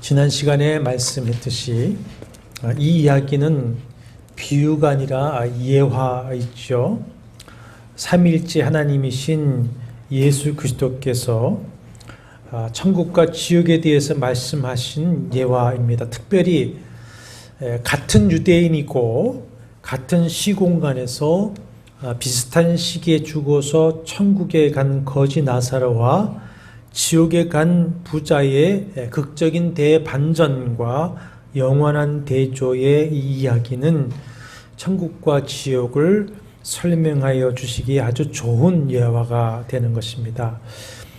지난 시간에 말씀했듯이 이 이야기는 비유가 아니라 예화이죠. 삼위일체 하나님이신 예수 그리스도께서 천국과 지옥에 대해서 말씀하신 예화입니다. 특별히 같은 유대인이고 같은 시공간에서 비슷한 시기에 죽어서 천국에 간 거지 나사로와 지옥에 간 부자의 극적인 대반전과 영원한 대조의 이 이야기는 천국과 지옥을 설명하여 주시기에 아주 좋은 예화가 되는 것입니다.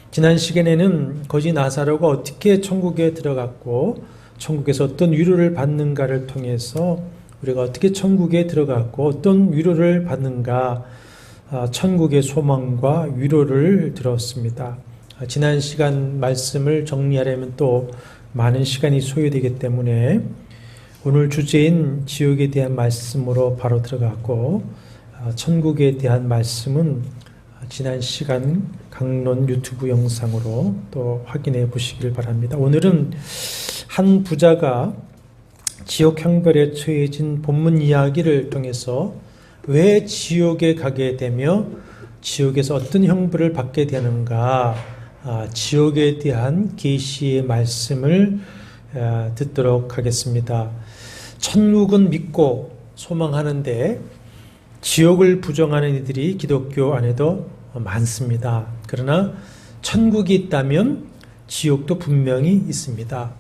지난 시간에는 거지 나사로가 어떻게 천국에 들어갔고 천국에서 어떤 위로를 받는가를 통해서 우리가 어떻게 천국에 들어갔고 어떤 위로를 받는가, 천국의 소망과 위로를 들었습니다. 지난 시간 말씀을 정리하려면 또 많은 시간이 소요되기 때문에 오늘 주제인 지옥에 대한 말씀으로 바로 들어갔고, 천국에 대한 말씀은 지난 시간 강론 유튜브 영상으로 또 확인해 보시길 바랍니다. 오늘은 한 부자가 지옥 형벌에 처해진 본문 이야기를 통해서 왜 지옥에 가게 되며 지옥에서 어떤 형벌을 받게 되는가, 지옥에 대한 계시의 말씀을 듣도록 하겠습니다. 천국은 믿고 소망하는데 지옥을 부정하는 이들이 기독교 안에도 많습니다. 그러나 천국이 있다면 지옥도 분명히 있습니다.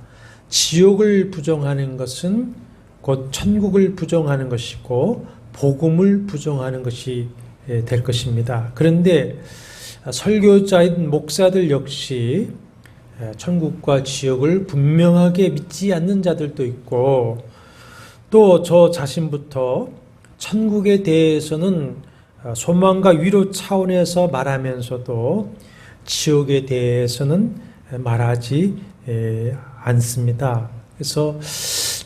지옥을 부정하는 것은 곧 천국을 부정하는 것이고 복음을 부정하는 것이 될 것입니다. 그런데 설교자인 목사들 역시 천국과 지옥을 분명하게 믿지 않는 자들도 있고, 또 저 자신부터 천국에 대해서는 소망과 위로 차원에서 말하면서도 지옥에 대해서는 말하지 않습니다. 그래서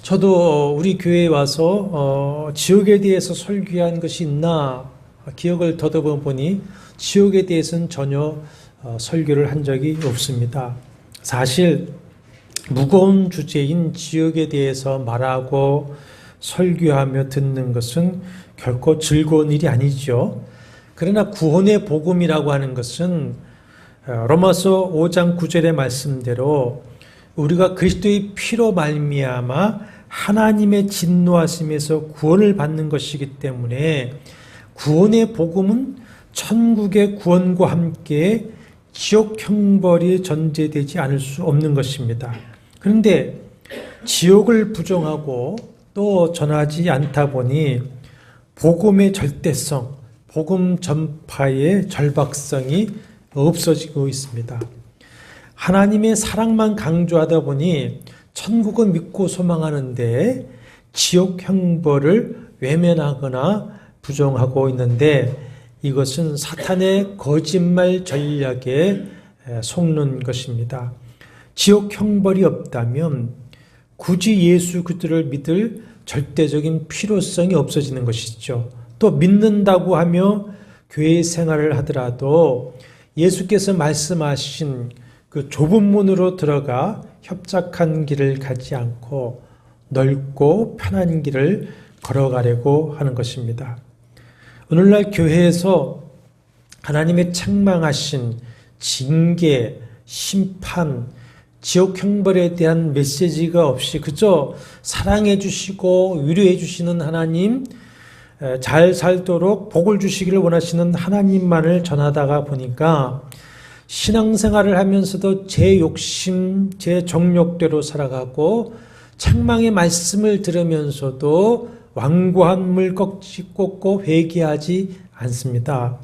저도 우리 교회에 와서 지옥에 대해서 설교한 것이 있나 기억을 더듬어 보니 지옥에 대해서는 전혀 설교를 한 적이 없습니다. 사실 무거운 주제인 지옥에 대해서 말하고 설교하며 듣는 것은 결코 즐거운 일이 아니죠. 그러나 구원의 복음이라고 하는 것은 로마서 5장 9절의 말씀대로 우리가 그리스도의 피로 말미암아 하나님의 진노하심에서 구원을 받는 것이기 때문에 구원의 복음은 천국의 구원과 함께 지옥 형벌이 전제되지 않을 수 없는 것입니다. 그런데 지옥을 부정하고 또 전하지 않다 보니 복음의 절대성, 복음 전파의 절박성이 없어지고 있습니다. 하나님의 사랑만 강조하다 보니 천국은 믿고 소망하는데 지옥 형벌을 외면하거나 부정하고 있는데, 이것은 사탄의 거짓말 전략에 속는 것입니다. 지옥 형벌이 없다면 굳이 예수 그리스도를 믿을 절대적인 필요성이 없어지는 것이죠. 또 믿는다고 하며 교회 생활을 하더라도 예수께서 말씀하신 그 좁은 문으로 들어가 협착한 길을 가지 않고 넓고 편한 길을 걸어가려고 하는 것입니다. 오늘날 교회에서 하나님의 책망하신 징계, 심판, 지옥 형벌에 대한 메시지가 없이 그저 사랑해 주시고 위로해 주시는 하나님, 잘 살도록 복을 주시기를 원하시는 하나님만을 전하다가 보니까 신앙생활을 하면서도 제 욕심, 제 정욕대로 살아가고 책망의 말씀을 들으면서도 완고한 물 꺾고 회개하지 않습니다.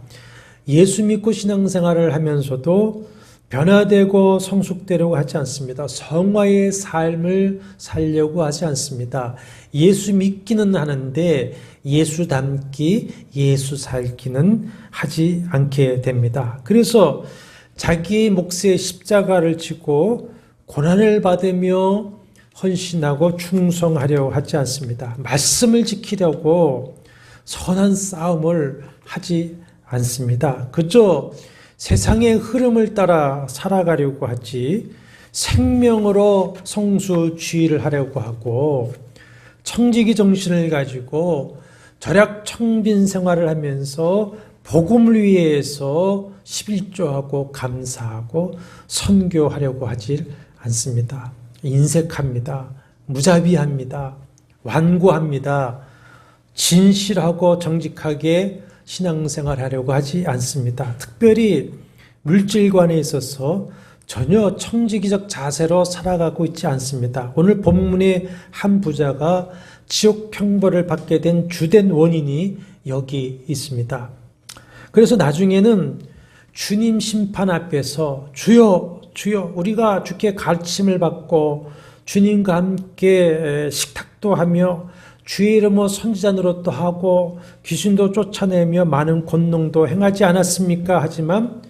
예수 믿고 신앙생활을 하면서도 변화되고 성숙되려고 하지 않습니다. 성화의 삶을 살려고 하지 않습니다. 예수 믿기는 하는데 예수 닮기, 예수 살기는 하지 않게 됩니다. 그래서 자기의 몫의 십자가를 지고 고난을 받으며 헌신하고 충성하려고 하지 않습니다. 말씀을 지키려고 선한 싸움을 하지 않습니다. 그저 세상의 흐름을 따라 살아가려고 하지 생명으로 성수주의를 하려고 하고 청지기 정신을 가지고 절약청빈 생활을 하면서 복음을 위해서 11조하고 감사하고 선교하려고 하지 않습니다. 인색합니다. 무자비합니다. 완고합니다. 진실하고 정직하게 신앙생활 하려고 하지 않습니다. 특별히 물질관에 있어서 전혀 청지기적 자세로 살아가고 있지 않습니다. 오늘 본문의 한 부자가 지옥 형벌을 받게 된 주된 원인이 여기 있습니다. 그래서 나중에는 주님 심판 앞에서 주여 주여 우리가 주께 가르침을 받고 주님과 함께 식탁도 하며 주의 이름으로 선지자 노릇도 하고 귀신도 쫓아내며 많은 권능도 행하지 않았습니까? 하지만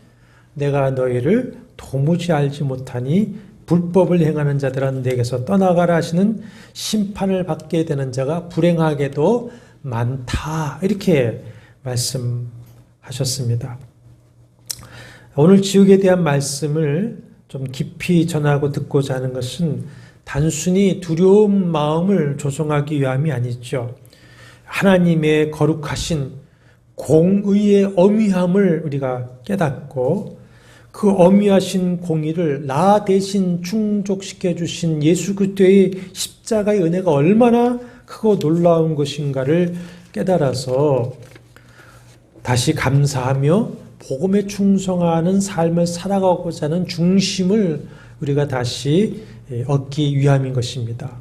내가 너희를 도무지 알지 못하니 불법을 행하는 자들은 내게서 떠나가라 하시는 심판을 받게 되는 자가 불행하게도 많다. 이렇게 말씀하셨습니다. 오늘 지옥에 대한 말씀을 좀 깊이 전하고 듣고자 하는 것은 단순히 두려운 마음을 조성하기 위함이 아니죠. 하나님의 거룩하신 공의의 엄위함을 우리가 깨닫고 그 엄위하신 공의를 나 대신 충족시켜 주신 예수 그리스도의 십자가의 은혜가 얼마나 크고 놀라운 것인가를 깨달아서 다시 감사하며 복음에 충성하는 삶을 살아가고자 하는 중심을 우리가 다시 얻기 위함인 것입니다.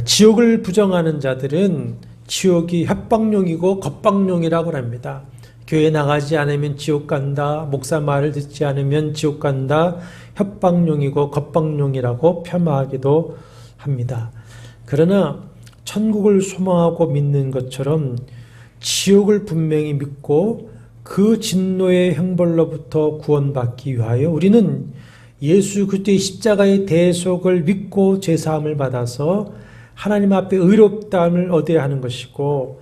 지옥을 부정하는 자들은 지옥이 협박용이고 겁박용이라고 합니다. 교회 나가지 않으면 지옥 간다. 목사 말을 듣지 않으면 지옥 간다. 협박용이고 겁박용이라고 폄하하기도 합니다. 그러나 천국을 소망하고 믿는 것처럼 지옥을 분명히 믿고 그 진노의 형벌로부터 구원받기 위하여 우리는 예수 그리스도의 십자가의 대속을 믿고 제사함을 받아서 하나님 앞에 의롭다함을 얻어야 하는 것이고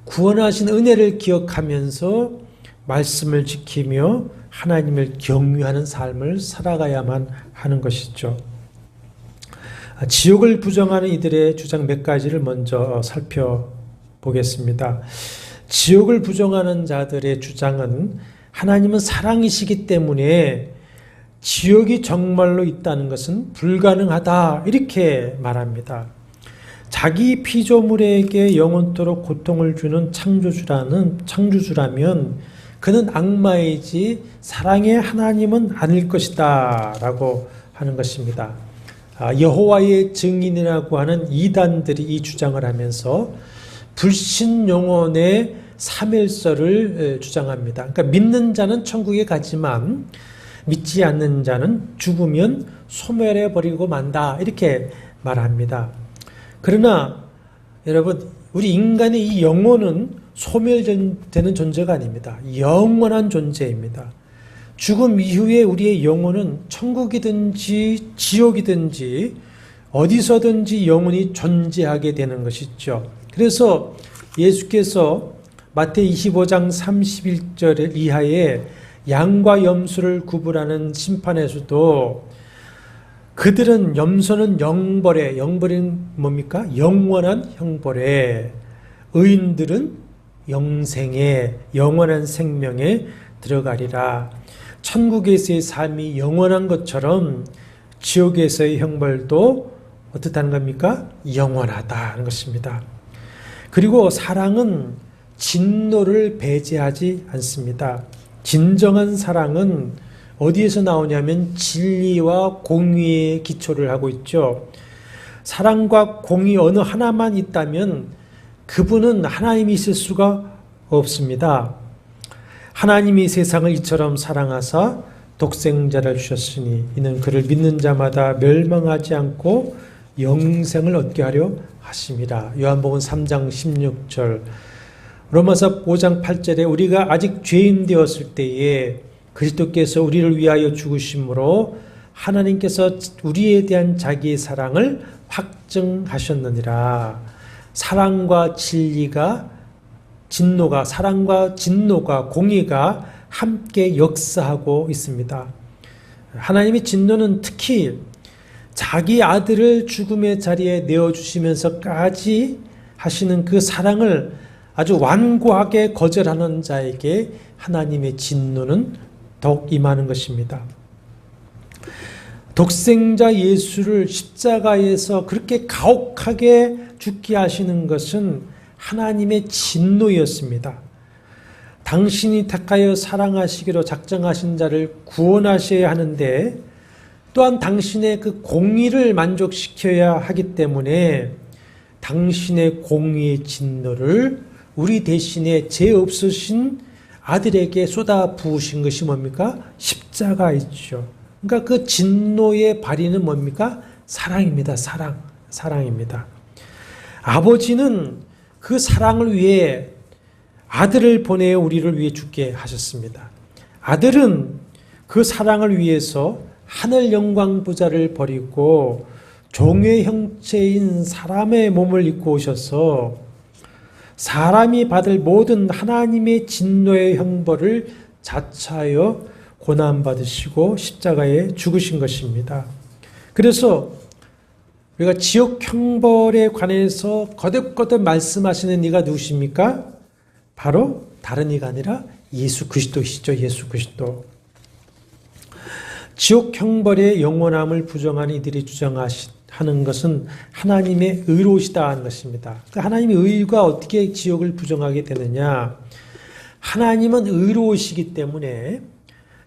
구원하신 은혜를 기억하면서 말씀을 지키며 하나님을 경유하는 삶을 살아가야만 하는 것이죠. 지옥을 부정하는 이들의 주장 몇 가지를 먼저 살펴보겠습니다. 지옥을 부정하는 자들의 주장은 하나님은 사랑이시기 때문에 지옥이 정말로 있다는 것은 불가능하다 이렇게 말합니다. 자기 피조물에게 영원토록 고통을 주는 창조주라면 그는 악마이지 사랑의 하나님은 아닐 것이다 라고 하는 것입니다. 여호와의 증인이라고 하는 이단들이 이 주장을 하면서 불신 영혼의 삼일설을 주장합니다. 그러니까 믿는 자는 천국에 가지만 믿지 않는 자는 죽으면 소멸해 버리고 만다 이렇게 말합니다. 그러나 여러분 우리 인간의 이 영혼은 소멸되는 존재가 아닙니다. 영원한 존재입니다. 죽음 이후에 우리의 영혼은 천국이든지 지옥이든지 어디서든지 영원히 존재하게 되는 것이죠. 그래서 예수께서 마태이 25장 31절 이하에 양과 염소를 구분하는 심판에서도 그들은 염소는 영벌에, 영벌은 뭡니까? 영원한 형벌에, 의인들은 영생에, 영원한 생명에 들어가리라. 천국에서의 삶이 영원한 것처럼 지옥에서의 형벌도 어떻다는 겁니까? 영원하다는 것입니다. 그리고 사랑은 진노를 배제하지 않습니다. 진정한 사랑은 어디에서 나오냐면 진리와 공의에 기초를 하고 있죠. 사랑과 공의 어느 하나만 있다면 그분은 하나님이 있을 수가 없습니다. 하나님이 세상을 이처럼 사랑하사 독생자를 주셨으니 이는 그를 믿는 자마다 멸망하지 않고 영생을 얻게 하려 하심이라. 요한복음 3장 16절. 로마서 5장 8절에 우리가 아직 죄인 되었을 때에 그리스도께서 우리를 위하여 죽으심으로 하나님께서 우리에 대한 자기의 사랑을 확증하셨느니라. 사랑과 진리가 사랑과 진노가 공의가 함께 역사하고 있습니다. 하나님의 진노는 특히 자기 아들을 죽음의 자리에 내어주시면서까지 하시는 그 사랑을 아주 완고하게 거절하는 자에게 하나님의 진노는 더욱 임하는 것입니다. 독생자 예수를 십자가에서 그렇게 가혹하게 죽게 하시는 것은 하나님의 진노였습니다. 당신이 택하여 사랑하시기로 작정하신 자를 구원하셔야 하는데 또한 당신의 그 공의를 만족시켜야 하기 때문에 당신의 공의의 진노를 우리 대신에 죄 없으신 아들에게 쏟아 부으신 것이 뭡니까? 십자가이죠. 그러니까 그 진노의 발휘는 뭡니까? 사랑입니다. 사랑입니다. 아버지는 그 사랑을 위해 아들을 보내 우리를 위해 죽게 하셨습니다. 아들은 그 사랑을 위해서 하늘 영광 부자를 버리고 종의 형체인 사람의 몸을 입고 오셔서 사람이 받을 모든 하나님의 진노의 형벌을 자차하여 고난받으시고 십자가에 죽으신 것입니다. 그래서 우리가 지옥 형벌에 관해서 거듭거듭 말씀하시는 이가 누구십니까? 바로 다른 이가 아니라 예수 그리스도이시죠. 예수 그리스도. 지옥 형벌의 영원함을 부정하는 이들이 주장하는 것은 하나님의 의로우시다 하는 것입니다. 하나님의 의가 어떻게 지옥을 부정하게 되느냐? 하나님은 의로우시기 때문에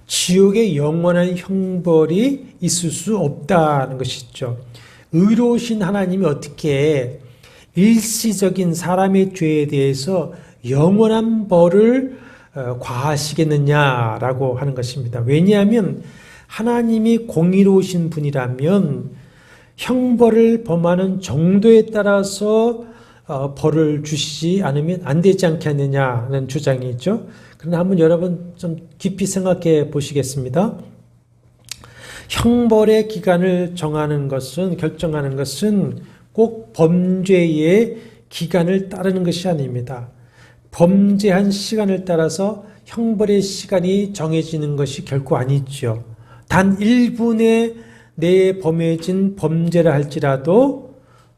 지옥의 영원한 형벌이 있을 수 없다는 것이죠. 의로우신 하나님이 어떻게 일시적인 사람의 죄에 대해서 영원한 벌을 과하시겠느냐라고 하는 것입니다. 왜냐하면 하나님이 공의로우신 분이라면 형벌을 범하는 정도에 따라서 벌을 주시지 않으면 안 되지 않겠느냐는 주장이 있죠. 그러나 한번 여러분 좀 깊이 생각해 보시겠습니다. 형벌의 기간을 결정하는 것은 꼭 범죄의 기간을 따르는 것이 아닙니다. 범죄한 시간을 따라서 형벌의 시간이 정해지는 것이 결코 아니죠. 단 1분에 내에 범해진 범죄라 할지라도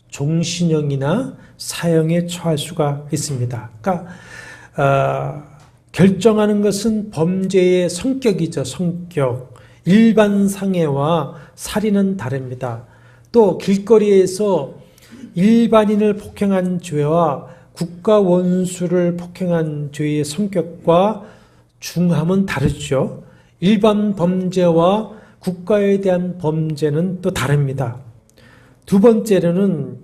종신형이나 사형에 처할 수가 있습니다. 그러니까 결정하는 것은 범죄의 성격이죠. 성격. 일반 상해와 살인은 다릅니다. 또 길거리에서 일반인을 폭행한 죄와 국가 원수를 폭행한 죄의 성격과 중함은 다르죠. 일반 범죄와 국가에 대한 범죄는 또 다릅니다. 두 번째로는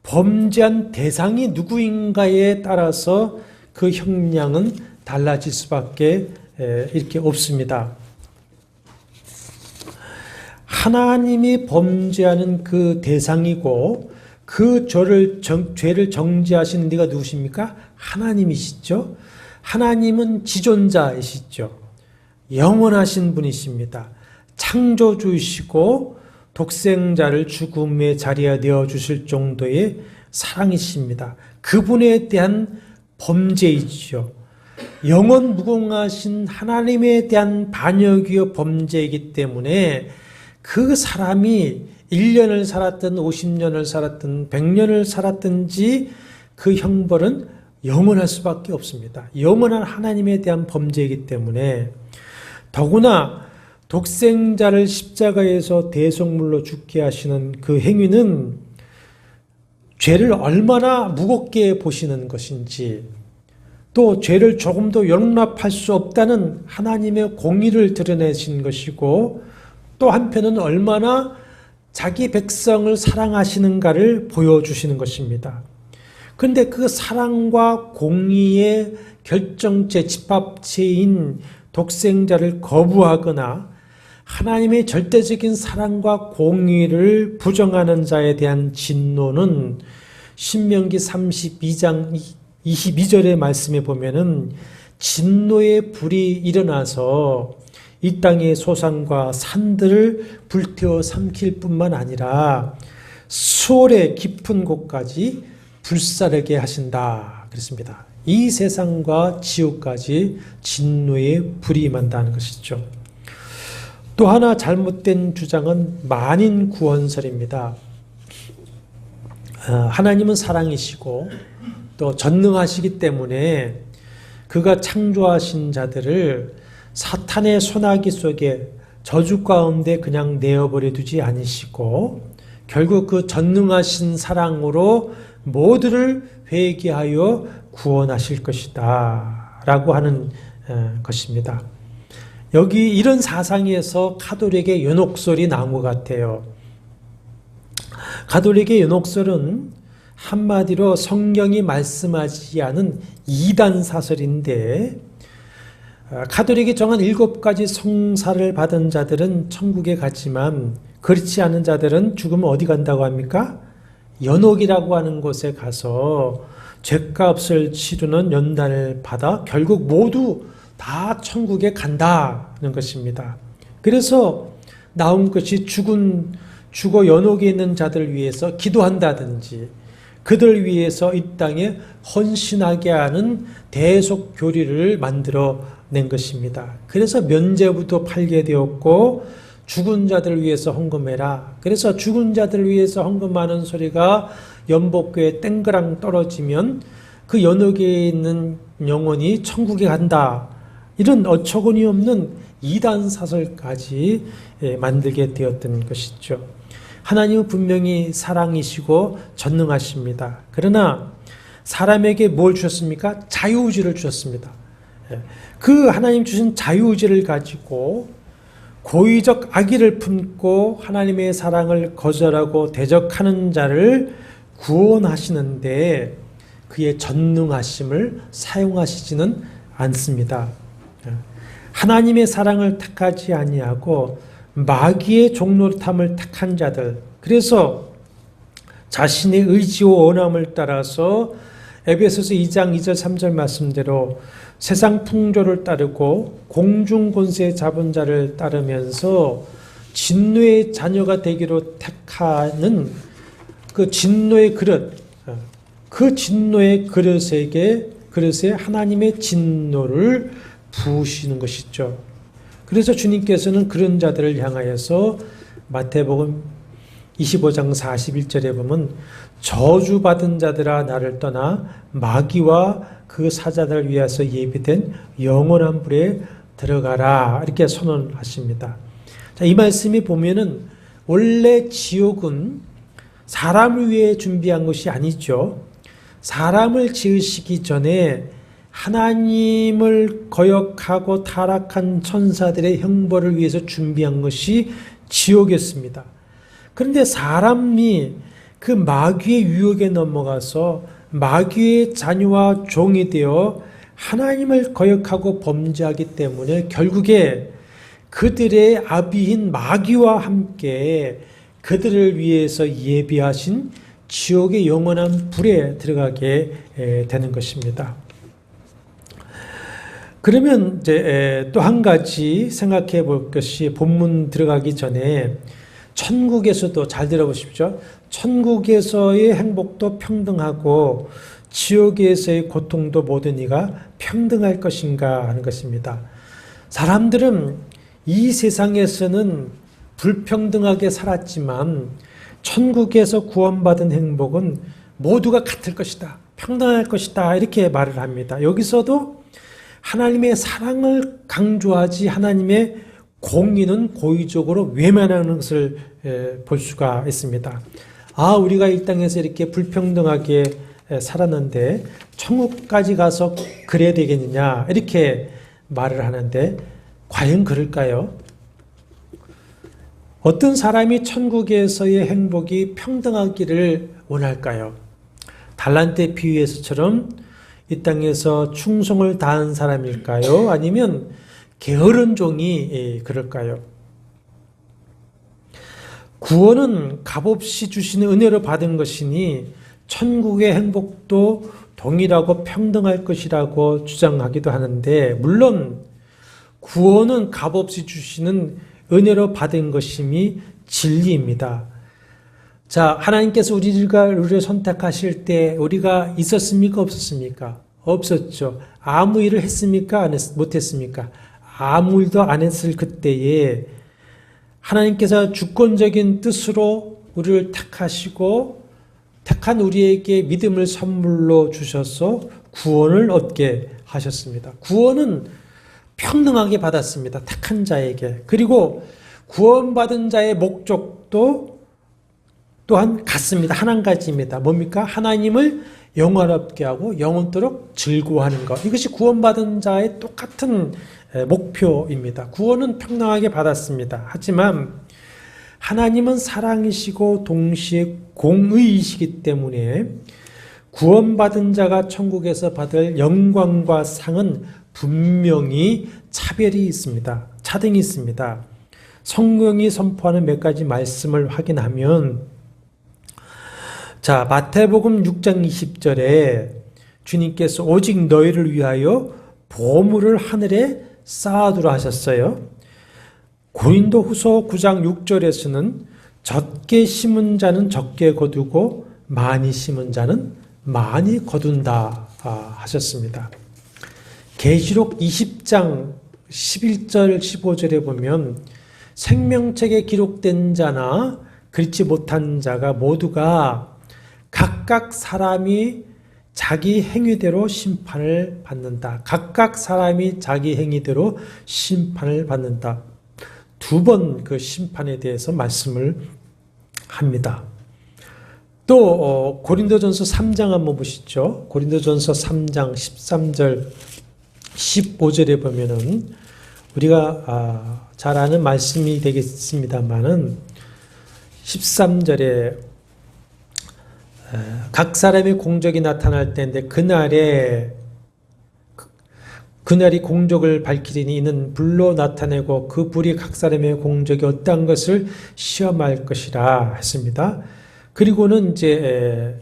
범죄한 대상이 누구인가에 따라서 그 형량은 달라질 수밖에 이렇게 없습니다. 하나님이 범죄하는 그 대상이고 그 죄를 정죄하시는 이가 누구십니까? 하나님이시죠. 하나님은 지존자이시죠. 영원하신 분이십니다. 창조주이시고 독생자를 죽음의 자리에 내어주실 정도의 사랑이십니다. 그분에 대한 범죄이죠. 영원 무궁하신 하나님에 대한 반역이요 범죄이기 때문에 그 사람이 1년을 살았든 50년을 살았든 100년을 살았든지 그 형벌은 영원할 수밖에 없습니다. 영원한 하나님에 대한 범죄이기 때문에 더구나 독생자를 십자가에서 대속물로 죽게 하시는 그 행위는 죄를 얼마나 무겁게 보시는 것인지 또 죄를 조금도 용납할 수 없다는 하나님의 공의를 드러내신 것이고 또 한편은 얼마나 자기 백성을 사랑하시는가를 보여주시는 것입니다. 그런데 그 사랑과 공의의 결정체, 집합체인 독생자를 거부하거나 하나님의 절대적인 사랑과 공의를 부정하는 자에 대한 진노는 신명기 32장 22절의 말씀에 보면은 진노의 불이 일어나서 이 땅의 소산과 산들을 불태워 삼킬 뿐만 아니라 수월의 깊은 곳까지 불사르게 하신다 그랬습니다. 이 세상과 지옥까지 진노의 불이 임한다는 것이죠. 또 하나 잘못된 주장은 만인 구원설입니다. 하나님은 사랑이시고 또 전능하시기 때문에 그가 창조하신 자들을 사탄의 소나기 속에 저주 가운데 그냥 내어버려 두지 않으시고 결국 그 전능하신 사랑으로 모두를 회개하여 구원하실 것이다 라고 하는 것입니다. 여기 이런 사상에서 가톨릭의 연옥설이 나온 것 같아요. 가톨릭의 연옥설은 한마디로 성경이 말씀하지 않은 이단 사설인데 가톨릭이 정한 7가지 성사를 받은 자들은 천국에 갔지만 그렇지 않은 자들은 죽으면 어디 간다고 합니까? 연옥이라고 하는 곳에 가서 죗값을 치르는 연단을 받아 결국 모두 다 천국에 간다는 것입니다. 그래서 나온 것이 죽어 연옥에 있는 자들을 위해서 기도한다든지 그들 위해서 이 땅에 헌신하게 하는 대속 교리를 만들어 낸 것입니다. 그래서 면죄부도 팔게 되었고 죽은 자들을 위해서 헌금해라. 그래서 죽은 자들을 위해서 헌금하는 소리가 연복교에 땡그랑 떨어지면 그 연옥에 있는 영혼이 천국에 간다. 이런 어처구니 없는 이단 사설까지 만들게 되었던 것이죠. 하나님은 분명히 사랑이시고 전능하십니다. 그러나 사람에게 뭘 주셨습니까? 자유의지를 주셨습니다. 그 하나님 주신 자유의지를 가지고 고의적 악의를 품고 하나님의 사랑을 거절하고 대적하는 자를 구원하시는데 그의 전능하심을 사용하시지는 않습니다. 하나님의 사랑을 택하지 아니하고 마귀의 종노릇함을 택한 자들, 그래서 자신의 의지와 원함을 따라서 에베소서 2장 2절 3절 말씀대로 세상 풍조를 따르고 공중 권세 잡은 자를 따르면서 진노의 자녀가 되기로 택하는 그 진노의 그릇, 그 진노의 그릇에 하나님의 진노를 부으시는 것이죠. 그래서 주님께서는 그런 자들을 향하여서 마태복음 25장 41절에 보면 저주받은 자들아 나를 떠나 마귀와 그 사자들을 위해서 예비된 영원한 불에 들어가라 이렇게 선언하십니다. 자, 이 말씀이 보면은 원래 지옥은 사람을 위해 준비한 것이 아니죠. 사람을 지으시기 전에 하나님을 거역하고 타락한 천사들의 형벌을 위해서 준비한 것이 지옥이었습니다. 그런데 사람이 그 마귀의 유혹에 넘어가서 마귀의 자녀와 종이 되어 하나님을 거역하고 범죄하기 때문에 결국에 그들의 아비인 마귀와 함께 그들을 위해서 예비하신 지옥의 영원한 불에 들어가게 되는 것입니다. 그러면 이제 또 한 가지 생각해 볼 것이 본문 들어가기 전에 천국에서도 잘 들어보십시오. 천국에서의 행복도 평등하고 지옥에서의 고통도 모든 이가 평등할 것인가 하는 것입니다. 사람들은 이 세상에서는 불평등하게 살았지만 천국에서 구원받은 행복은 모두가 같을 것이다. 평등할 것이다. 이렇게 말을 합니다. 여기서도 하나님의 사랑을 강조하지 하나님의 공의는 고의적으로 외면하는 것을 볼 수가 있습니다. 우리가 이 땅에서 이렇게 불평등하게 살았는데 천국까지 가서 그래야 되겠느냐 이렇게 말을 하는데 과연 그럴까요? 어떤 사람이 천국에서의 행복이 평등하기를 원할까요? 달란트 비유에서처럼 이 땅에서 충성을 다한 사람일까요? 아니면 게으른 종이 그럴까요? 구원은 값없이 주시는 은혜로 받은 것이니 천국의 행복도 동일하고 평등할 것이라고 주장하기도 하는데 물론 구원은 값없이 주시는 은혜로 받은 것임이 진리입니다. 자, 하나님께서 우리를 선택하실 때 우리가 있었습니까? 없었습니까? 없었죠. 아무 일을 했습니까? 못했습니까? 아무 일도 안 했을 그때에 하나님께서 주권적인 뜻으로 우리를 택하시고 택한 우리에게 믿음을 선물로 주셔서 구원을 얻게 하셨습니다. 구원은 평등하게 받았습니다. 택한 자에게. 그리고 구원받은 자의 목적도 또한 같습니다. 한 가지입니다. 뭡니까? 하나님을 영원롭게 하고 영원토록 즐거워하는 것. 이것이 구원받은 자의 똑같은 목표입니다. 구원은 평등하게 받았습니다. 하지만 하나님은 사랑이시고 동시에 공의이시기 때문에 구원받은 자가 천국에서 받을 영광과 상은 분명히 차별이 있습니다. 차등이 있습니다. 성경이 선포하는 몇 가지 말씀을 확인하면, 자, 마태복음 6장 20절에 주님께서 오직 너희를 위하여 보물을 하늘에 쌓아두라 하셨어요. 고린도후서 9장 6절에서는 적게 심은 자는 적게 거두고 많이 심은 자는 많이 거둔다 하셨습니다. 계시록 20장 11절 15절에 보면 생명책에 기록된 자나 그렇지 못한 자가 모두가 각각 사람이 자기 행위대로 심판을 받는다. 각각 사람이 자기 행위대로 심판을 받는다. 두 번 그 심판에 대해서 말씀을 합니다. 또 고린도전서 3장 한번 보시죠. 고린도전서 3장 13절 15절에 보면은 우리가 잘 아는 말씀이 되겠습니다만은 13절에 각 사람의 공적이 나타날 때인데 그날이 공적을 밝히리니 이는 불로 나타내고 그 불이 각 사람의 공적이 어떠한 것을 시험할 것이라 했습니다. 그리고는 이제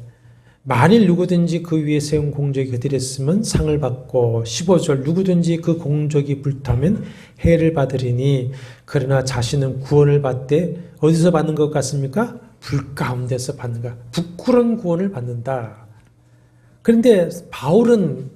만일 누구든지 그 위에 세운 공적이 그들했으면 상을 받고 15절 누구든지 그 공적이 불타면 해를 받으리니 그러나 자신은 구원을 받되 어디서 받는 것 같습니까? 불 가운데서 받는 것. 부끄러운 구원을 받는다. 그런데 바울은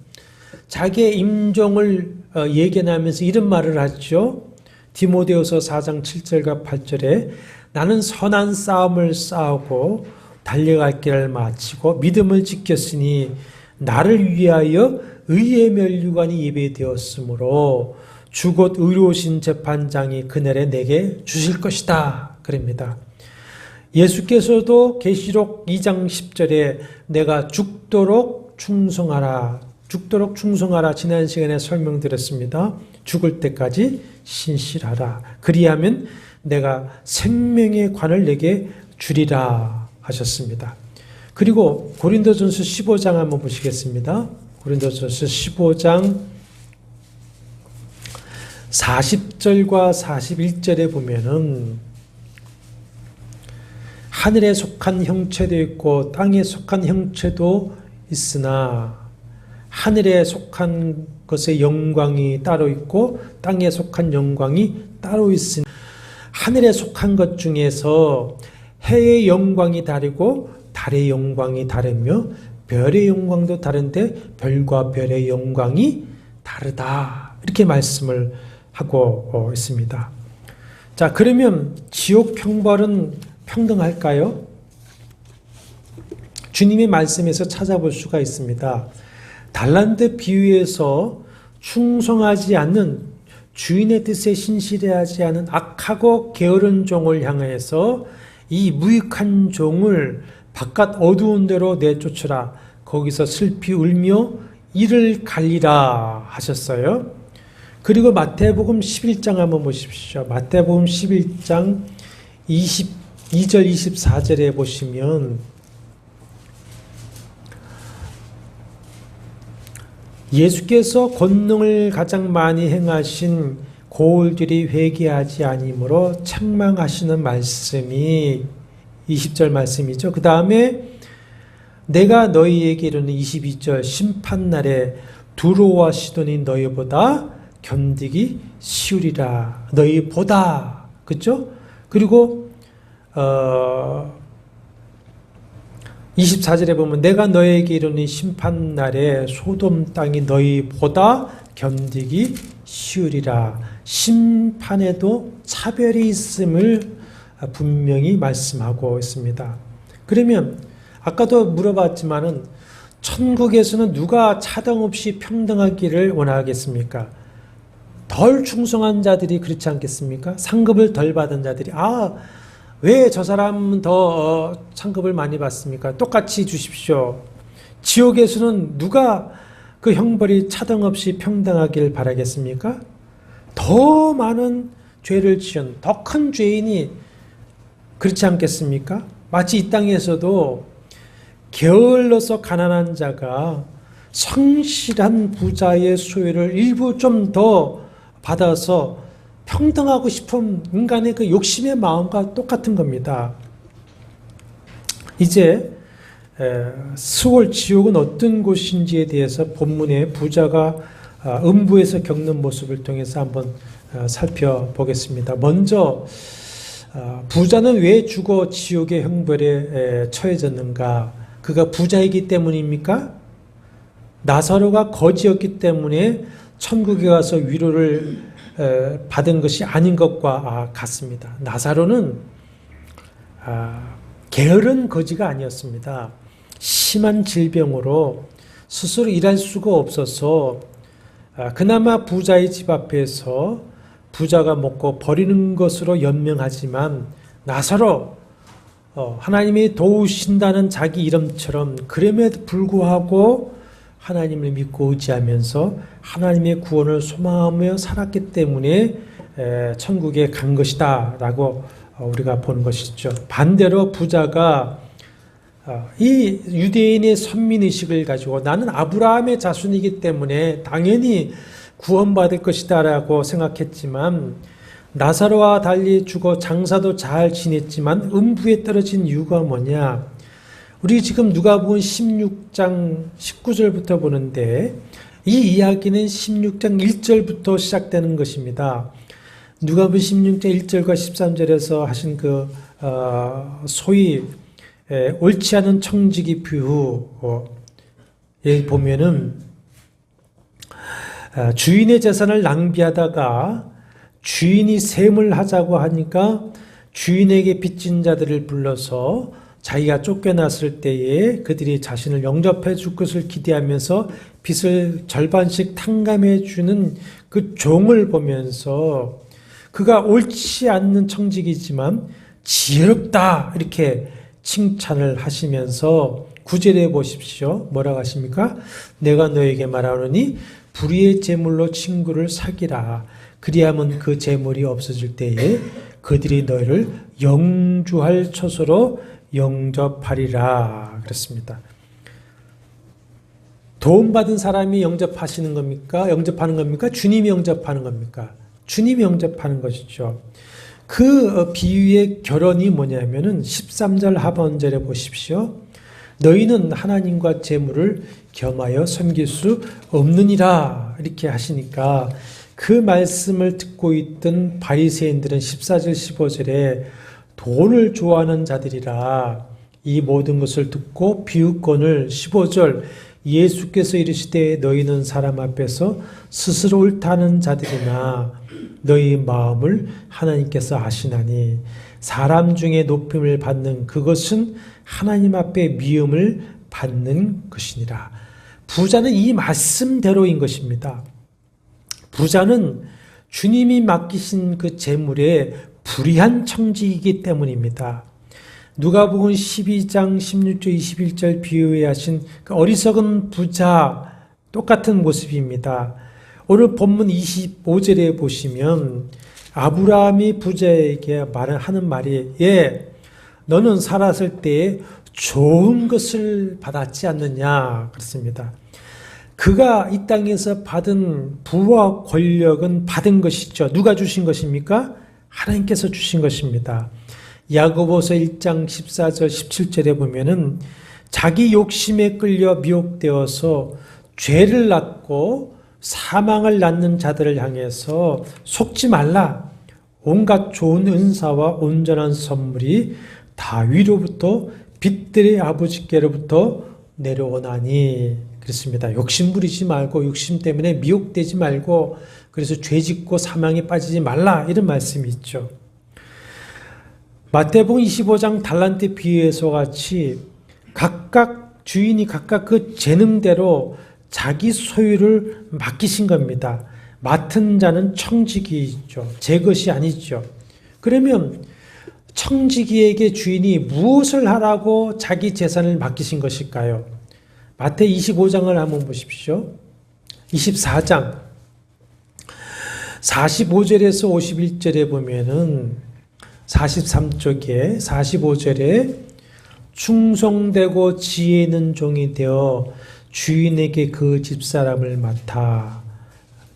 자기의 임종을 예견하면서 이런 말을 하죠. 디모데후서 4장 7절과 8절에 나는 선한 싸움을 싸우고 달려갈 길을 마치고 믿음을 지켰으니 나를 위하여 의의 면류관이 예배되었으므로 주 곧 의로우신 재판장이 그날에 내게 주실 것이다. 그럽니다. 예수께서도 계시록 2장 10절에 내가 죽도록 충성하라. 죽도록 충성하라. 지난 시간에 설명드렸습니다. 죽을 때까지 신실하라. 그리하면 내가 생명의 관을 내게 주리라 하셨습니다. 그리고 고린도전서 15장 한번 보시겠습니다. 고린도전서 15장 40절과 41절에 보면은 하늘에 속한 형체도 있고 땅에 속한 형체도 있으나 하늘에 속한 것의 영광이 따로 있고 땅에 속한 영광이 따로 있으니 하늘에 속한 것 중에서 해의 영광이 다르고 달의 영광이 다르며 별의 영광도 다른데 별과 별의 영광이 다르다. 이렇게 말씀을 하고 있습니다. 자, 그러면 지옥 형벌은 평등할까요? 주님의 말씀에서 찾아볼 수가 있습니다. 달란트 비유에서 충성하지 않는 주인의 뜻에 신실하지 않은 악하고 게으른 종을 향해서 이 무익한 종을 바깥 어두운 데로 내쫓으라. 거기서 슬피 울며 이를 갈리라 하셨어요. 그리고 마태복음 11장 한번 보십시오. 마태복음 11장 22절 24절에 보시면 예수께서 권능을 가장 많이 행하신 고울들이 회개하지 아니므로 책망하시는 말씀이 20절 말씀이죠. 그 다음에 내가 너희에게 이르는 22절 심판날에 두로와 시돈이 너희보다 견디기 쉬우리라. 너희보다. 그렇죠? 그리고 24절에 보면 내가 너희에게 이르니 심판날에 소돔 땅이 너희보다 견디기 쉬우리라. 심판에도 차별이 있음을 분명히 말씀하고 있습니다. 그러면 아까도 물어봤지만은 천국에서는 누가 차등 없이 평등하기를 원하겠습니까? 덜 충성한 자들이 그렇지 않겠습니까? 상급을 덜 받은 자들이 왜 저 사람은 더 상급을 많이 받습니까? 똑같이 주십시오. 지옥에서는 누가 그 형벌이 차등 없이 평등하길 바라겠습니까? 더 많은 죄를 지은 더 큰 죄인이 그렇지 않겠습니까? 마치 이 땅에서도 게을러서 가난한 자가 성실한 부자의 소유를 일부 좀 더 받아서 평등하고 싶은 인간의 그 욕심의 마음과 똑같은 겁니다. 이제 스올 지옥은 어떤 곳인지에 대해서 본문의 부자가 음부에서 겪는 모습을 통해서 한번 살펴보겠습니다. 먼저 부자는 왜 죽어 지옥의 형벌에 처해졌는가? 그가 부자이기 때문입니까? 나사로가 거지였기 때문에 천국에 가서 위로를 받은 것이 아닌 것과 같습니다. 나사로는 게으른 거지가 아니었습니다. 심한 질병으로 스스로 일할 수가 없어서 그나마 부자의 집 앞에서 부자가 먹고 버리는 것으로 연명하지만 나사로 하나님이 도우신다는 자기 이름처럼 그럼에도 불구하고 하나님을 믿고 의지하면서 하나님의 구원을 소망하며 살았기 때문에 천국에 간 것이다 라고 우리가 보는 것이죠. 반대로 부자가 이 유대인의 선민의식을 가지고 나는 아브라함의 자손이기 때문에 당연히 구원받을 것이다 라고 생각했지만 나사로와 달리 죽어 장사도 잘 지냈지만 음부에 떨어진 이유가 뭐냐? 우리 지금 누가복음 16장 19절부터 보는데 이 이야기는 16장 1절부터 시작되는 것입니다. 누가복음 16장 1절과 13절에서 하신 그 소위 옳지 않은 청지기 비유에 보면은 주인의 재산을 낭비하다가 주인이 셈을 하자고 하니까 주인에게 빚진 자들을 불러서 자기가 쫓겨났을 때에 그들이 자신을 영접해 줄 것을 기대하면서 빚을 절반씩 탕감해 주는 그 종을 보면서 그가 옳지 않는 청직이지만 지혜롭다 이렇게 칭찬을 하시면서 9절에 보십시오. 뭐라고 하십니까? 내가 너에게 말하노니 불의의 재물로 친구를 사귀라. 그리하면 그 재물이 없어질 때에 그들이 너희를 영주할 처소로 영접하리라 그랬습니다. 도움받은 사람이 영접하시는 겁니까? 영접하는 겁니까? 주님이 영접하는 겁니까? 주님이 영접하는 것이죠. 그 비유의 결론이 뭐냐면은 13절 하반절에 보십시오. 너희는 하나님과 재물을 겸하여 섬길 수 없느니라 이렇게 하시니까 그 말씀을 듣고 있던 바리새인들은 14절 15절에 돈을 좋아하는 자들이라 이 모든 것을 듣고 비유권을 15절 예수께서 이르시되 너희는 사람 앞에서 스스로 옳다는 자들이나 너희 마음을 하나님께서 아시나니 사람 중에 높임을 받는 그것은 하나님 앞에 미움을 받는 것이니라. 부자는 이 말씀대로인 것입니다. 부자는 주님이 맡기신 그 재물에 불의한 청지이기 때문입니다. 누가복음 12장 16절 21절 비유에 하신 그 어리석은 부자 똑같은 모습입니다. 오늘 본문 25절에 보시면 아브라함이 부자에게 하는 말이 너는 살았을 때에 좋은 것을 받았지 않느냐 그렇습니다. 그가 이 땅에서 받은 부와 권력은 받은 것이죠. 누가 주신 것입니까? 하나님께서 주신 것입니다. 야고보서 1장 14절 17절에 보면은 자기 욕심에 끌려 미혹되어서 죄를 낳고 사망을 낳는 자들을 향해서 속지 말라. 온갖 좋은 은사와 온전한 선물이 다 위로부터 빛들의 아버지께로부터 내려오나니 그렇습니다. 욕심 부리지 말고 욕심 때문에 미혹되지 말고 그래서 죄 짓고 사망에 빠지지 말라 이런 말씀이 있죠. 마태복음 25장 달란트 비유에서 같이 각각 주인이 각각 그 재능대로 자기 소유를 맡기신 겁니다. 맡은 자는 청지기이죠. 제 것이 아니죠. 그러면 청지기에게 주인이 무엇을 하라고 자기 재산을 맡기신 것일까요? 마태 25장을 한번 보십시오. 24장 45절에서 51절에 보면은 43쪽에 45절에 충성되고 지혜 있는 종이 되어 주인에게 그 집사람을 맡아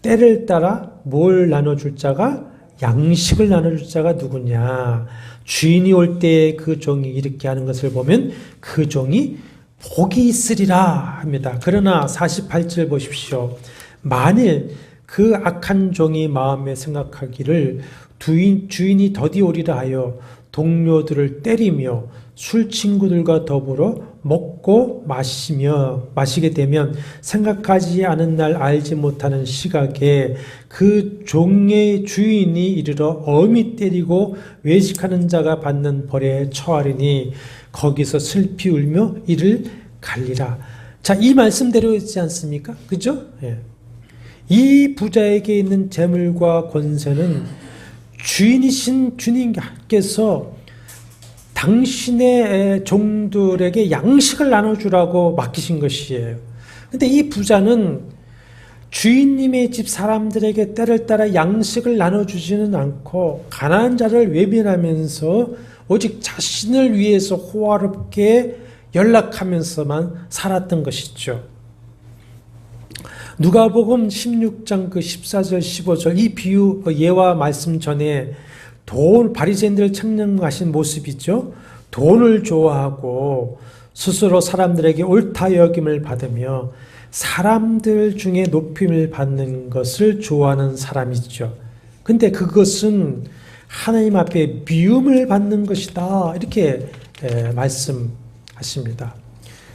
때를 따라 뭘 나눠줄 자가 양식을 나눠줄 자가 누구냐. 주인이 올 때 그 종이 이렇게 하는 것을 보면 그 종이 복이 있으리라 합니다. 그러나 48절 보십시오. 만일 그 악한 종이 마음에 생각하기를 주인이 더디 오리라 하여 동료들을 때리며 술 친구들과 더불어 먹고 마시게 되면 생각하지 않은 날 알지 못하는 시각에 그 종의 주인이 이르러 엄히 때리고 외식하는 자가 받는 벌에 처하리니 거기서 슬피 울며 이를 갈리라. 자, 이 말씀대로이지 않습니까? 그죠? 예. 이 부자에게 있는 재물과 권세는 주인이신 주님께서 당신의 종들에게 양식을 나눠주라고 맡기신 것이에요. 근데 이 부자는 주인님의 집 사람들에게 때를 따라 양식을 나눠주지는 않고 가난한 자를 외면하면서 오직 자신을 위해서 호화롭게 연락하면서만 살았던 것이죠. 누가복음 16장 그 14절 15절 이 비유 예와 말씀 전에 바리새인들 책령하신 모습이죠. 돈을 좋아하고 스스로 사람들에게 옳다 여김을 받으며 사람들 중에 높임을 받는 것을 좋아하는 사람이죠. 근데 그것은 하나님 앞에 미움을 받는 것이다. 이렇게 말씀하십니다.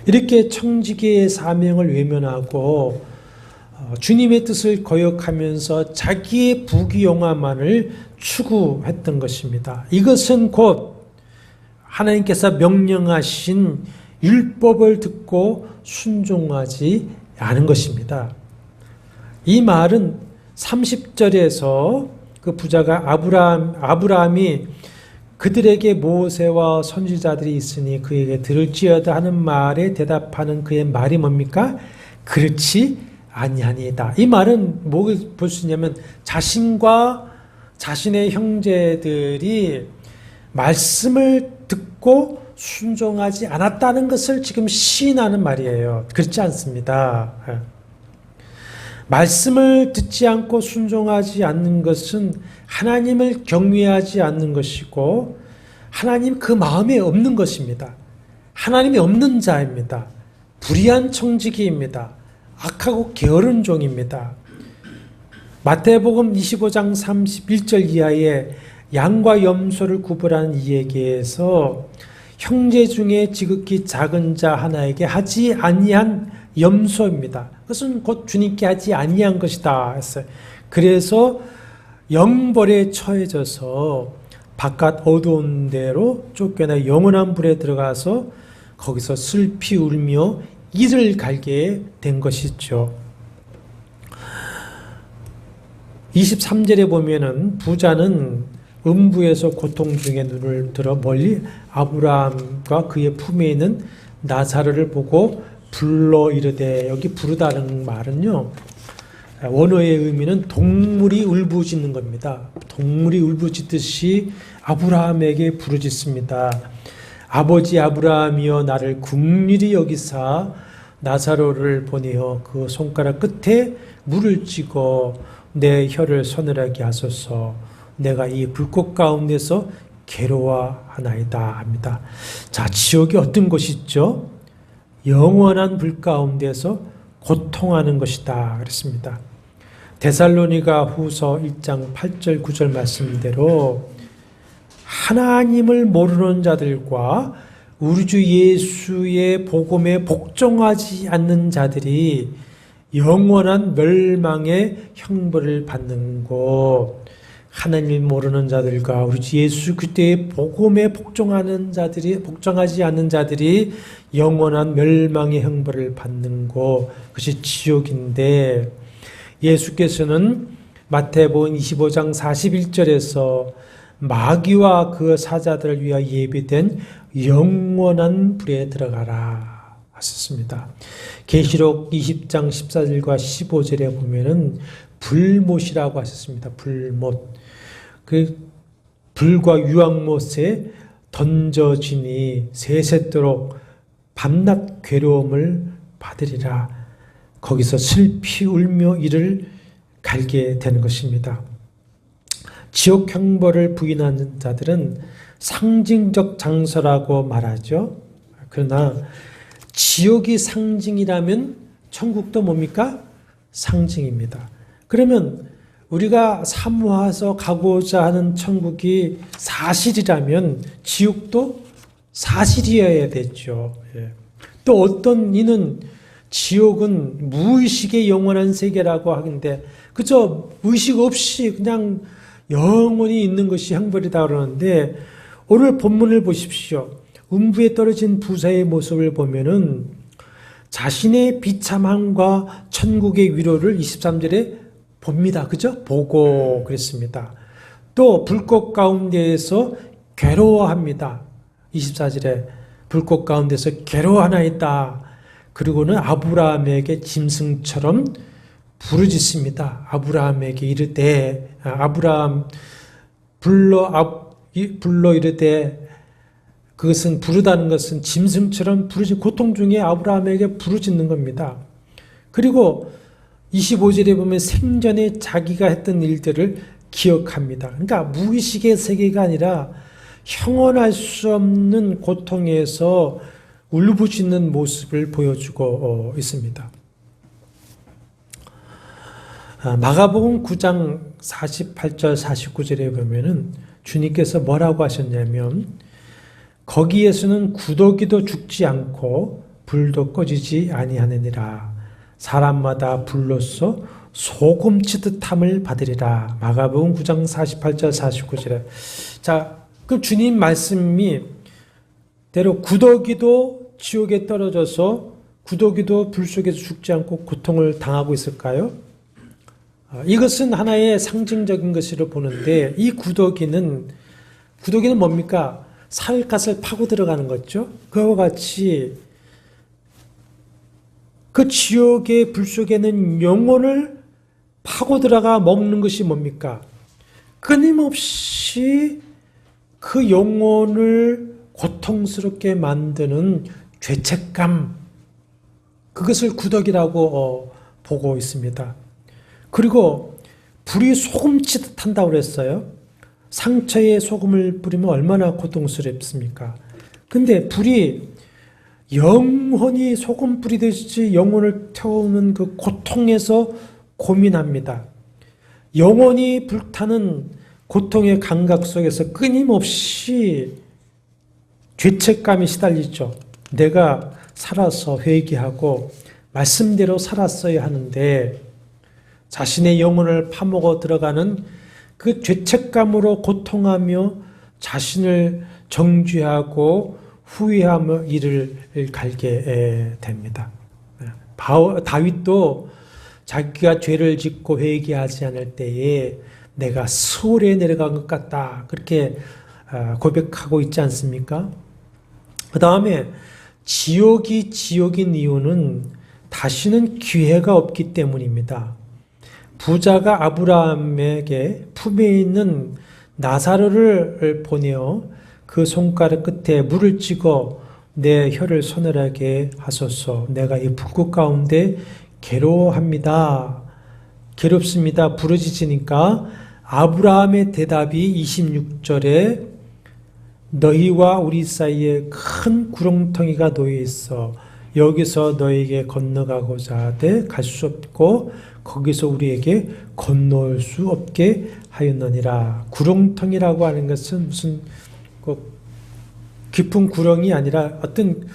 이렇게 청지기의 사명을 외면하고 주님의 뜻을 거역하면서 자기의 부귀영화만을 추구했던 것입니다. 이것은 곧 하나님께서 명령하신 율법을 듣고 순종하지 않은 것입니다. 이 말은 30절에서 그 부자가 아브라함이 그들에게 모세와 선지자들이 있으니 그에게 들을지어다 하는 말에 대답하는 그의 말이 뭡니까? 그렇지 아니하니이다. 이 말은 뭘 볼 수 있냐면 자신과 자신의 형제들이 말씀을 듣고 순종하지 않았다는 것을 지금 시인하는 말이에요. 그렇지 않습니다. 말씀을 듣지 않고 순종하지 않는 것은 하나님을 경외하지 않는 것이고 하나님 그 마음에 없는 것입니다. 하나님이 없는 자입니다. 불의한 청지기입니다. 악하고 게으른 종입니다. 마태복음 25장 31절 이하에 양과 염소를 구분하는 이야기에서 형제 중에 지극히 작은 자 하나에게 하지 아니한 염소입니다. 그것은 곧 주님께 하지 아니한 것이다 했어요. 그래서 영벌에 처해져서 바깥 어두운 데로 쫓겨나 영원한 불에 들어가서 거기서 슬피 울며 이를 갈게 된 것이죠. 23절에 보면은 부자는 음부에서 고통 중에 눈을 들어 멀리 아브라함과 그의 품에 있는 나사로를 보고 불러 이르되, 여기 부르다는 말은요, 원어의 의미는 동물이 울부짖는 겁니다. 동물이 울부짖듯이 아브라함에게 부르짖습니다. 아버지 아브라함이여 나를 긍휼히 여기사 나사로를 보내어 그 손가락 끝에 물을 찍어 내 혀를 서늘하게 하소서. 내가 이 불꽃 가운데서 괴로워하나이다 합니다. 자, 지옥이 어떤 곳이죠? 영원한 불 가운데서 고통하는 것이다 그랬습니다. 데살로니가 후서 1장 8절 9절 말씀대로 하나님을 모르는 자들과 우리 주 예수의 복음에 복종하지 않는 자들이 영원한 멸망의 형벌을 받는 곳, 하나님을 모르는 자들과 우리 주 예수 그리스도의 복음에 복종하지 않는 자들이 영원한 멸망의 형벌을 받는 곳, 그것이 지옥인데, 예수께서는 마태복음 25장 41절에서 마귀와 그 사자들을 위하여 예비된 영원한 불에 들어가라 하셨습니다. 계시록 20장 14절과 15절에 보면은 불못이라고 하셨습니다. 불못. 그 불과 유황못에 던져지니 세세토록 밤낮 괴로움을 받으리라. 거기서 슬피 울며 이를 갈게 되는 것입니다. 지옥 형벌을 부인하는 자들은 상징적 장소라고 말하죠. 그러나 지옥이 상징이라면 천국도 뭡니까? 상징입니다. 그러면 우리가 사모해서 가고자 하는 천국이 사실이라면 지옥도 사실이어야 되죠. 또 어떤 이는 지옥은 무의식의 영원한 세계라고 하는데 그저 의식 없이 그냥 영원히 있는 것이 형벌이다 그러는데, 오늘 본문을 보십시오. 음부에 떨어진 부사의 모습을 보면은 자신의 비참함과 천국의 위로를 23절에 봅니다. 그죠? 보고 그랬습니다. 또 불꽃 가운데에서 괴로워합니다. 24절에 불꽃 가운데서 괴로워하나이다. 그리고는 아브라함에게 짐승처럼 부르짖습니다. 아브라함에게 이르되, 아브라함 불러 이르되, 그것은 부르다는 것은 짐승처럼 고통 중에 아브라함에게 부르짖는 겁니다. 그리고 25절에 보면 생전에 자기가 했던 일들을 기억합니다. 그러니까 무의식의 세계가 아니라 형언할 수 없는 고통에서 울부짖는 모습을 보여주고 있습니다. 마가복음 9장 48절 49절에 보면은 주님께서 뭐라고 하셨냐면, 거기에서는 구더기도 죽지 않고 불도 꺼지지 아니하느니라. 사람마다 불로써 소금치듯함을 받으리라. 마가복음 9장 48절 49절에. 자, 그럼 주님 말씀이 대로 구더기도 지옥에 떨어져서 구더기도 불 속에서 죽지 않고 고통을 당하고 있을까요? 이것은 하나의 상징적인 것으로 보는데, 이 구더기는 뭡니까? 살갗을 파고 들어가는 거죠. 그와 같이 그 지옥의 불 속에는 영혼을 파고 들어가 먹는 것이 뭡니까? 끊임없이 그 영혼을 고통스럽게 만드는 죄책감, 그것을 구더기라고 보고 있습니다. 그리고 불이 소금치듯 한다고 그랬어요. 상처에 소금을 뿌리면 얼마나 고통스럽습니까? 근데 불이 영원히 소금 뿌리듯이 영혼을 태우는 그 고통에서 고민합니다. 영원히 불타는 고통의 감각 속에서 끊임없이 죄책감이 시달리죠. 내가 살아서 회개하고 말씀대로 살았어야 하는데, 자신의 영혼을 파먹어 들어가는 그 죄책감으로 고통하며 자신을 정죄하고 후회하며 이를 갈게 됩니다. 다윗도 자기가 죄를 짓고 회개하지 않을 때에 내가 수월에 내려간 것 같다, 그렇게 고백하고 있지 않습니까? 그 다음에 지옥이 지옥인 이유는 다시는 기회가 없기 때문입니다. 부자가 아브라함에게 품에 있는 나사로를 보내어 그 손가락 끝에 물을 찍어 내 혀를 서늘하게 하소서. 내가 이 불꽃 가운데 괴롭습니다. 부르짖으니까 아브라함의 대답이 26절에 너희와 우리 사이에 큰 구렁텅이가 놓여 있어. 여기서 너에게 건너가고자 하되 갈 수 없고 거기서 우리에게 건너올 수 없게 하였느니라. 구렁텅이라고 하는 것은 무슨 깊은 구렁이 아니라 어떤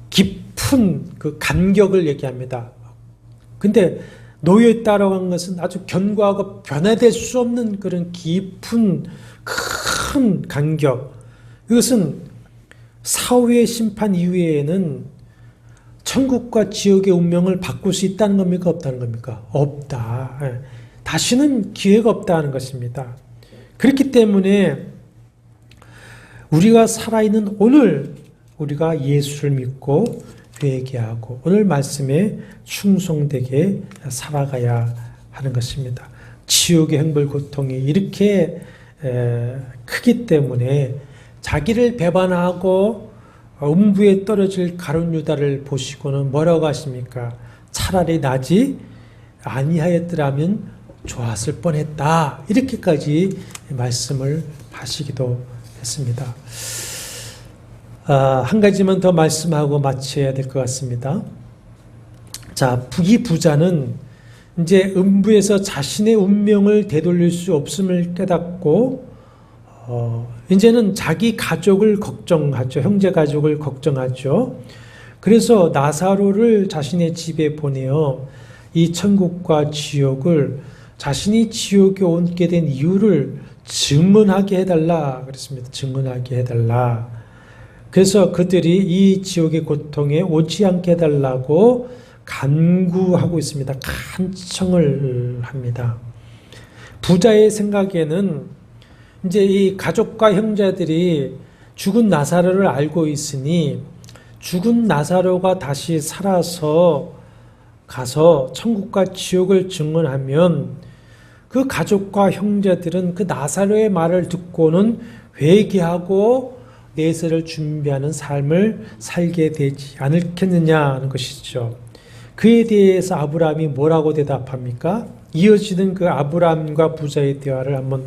깊은 그 간격을 얘기합니다. 근데 놓여있다라고 하는 것은 아주 견고하고 변화될 수 없는 그런 깊은 큰 간격. 이것은 사후의 심판 이후에는 천국과 지옥의 운명을 바꿀 수 있다는 겁니까? 없다는 겁니까? 없다. 다시는 기회가 없다는 것입니다. 그렇기 때문에 우리가 살아있는 오늘 우리가 예수를 믿고 회개하고 오늘 말씀에 충성되게 살아가야 하는 것입니다. 지옥의 형벌 고통이 이렇게 크기 때문에 자기를 배반하고 음부에 떨어질 가룟 유다를 보시고는 뭐라고 하십니까? 차라리 나지 아니하였더라면 좋았을 뻔했다. 이렇게까지 말씀을 하시기도 했습니다. 한 가지만 더 말씀하고 마쳐야 될 것 같습니다. 자, 이 부자는 이제 음부에서 자신의 운명을 되돌릴 수 없음을 깨닫고 이제는 자기 가족을 걱정하죠. 형제 가족을 걱정하죠. 그래서 나사로를 자신의 집에 보내어 이 천국과 지옥을 자신이 지옥에 오게 된 이유를 증언하게 해달라 그랬습니다. 증언하게 해달라. 그래서 그들이 이 지옥의 고통에 오지 않게 해달라고 간구하고 있습니다. 간청을 합니다. 부자의 생각에는 이제 이 가족과 형제들이 죽은 나사로를 알고 있으니 죽은 나사로가 다시 살아서 가서 천국과 지옥을 증언하면 그 가족과 형제들은 그 나사로의 말을 듣고는 회개하고 내세를 준비하는 삶을 살게 되지 않겠느냐 하는 것이죠. 그에 대해서 아브라함이 뭐라고 대답합니까? 이어지는 그 아브라함과 부자의 대화를 한번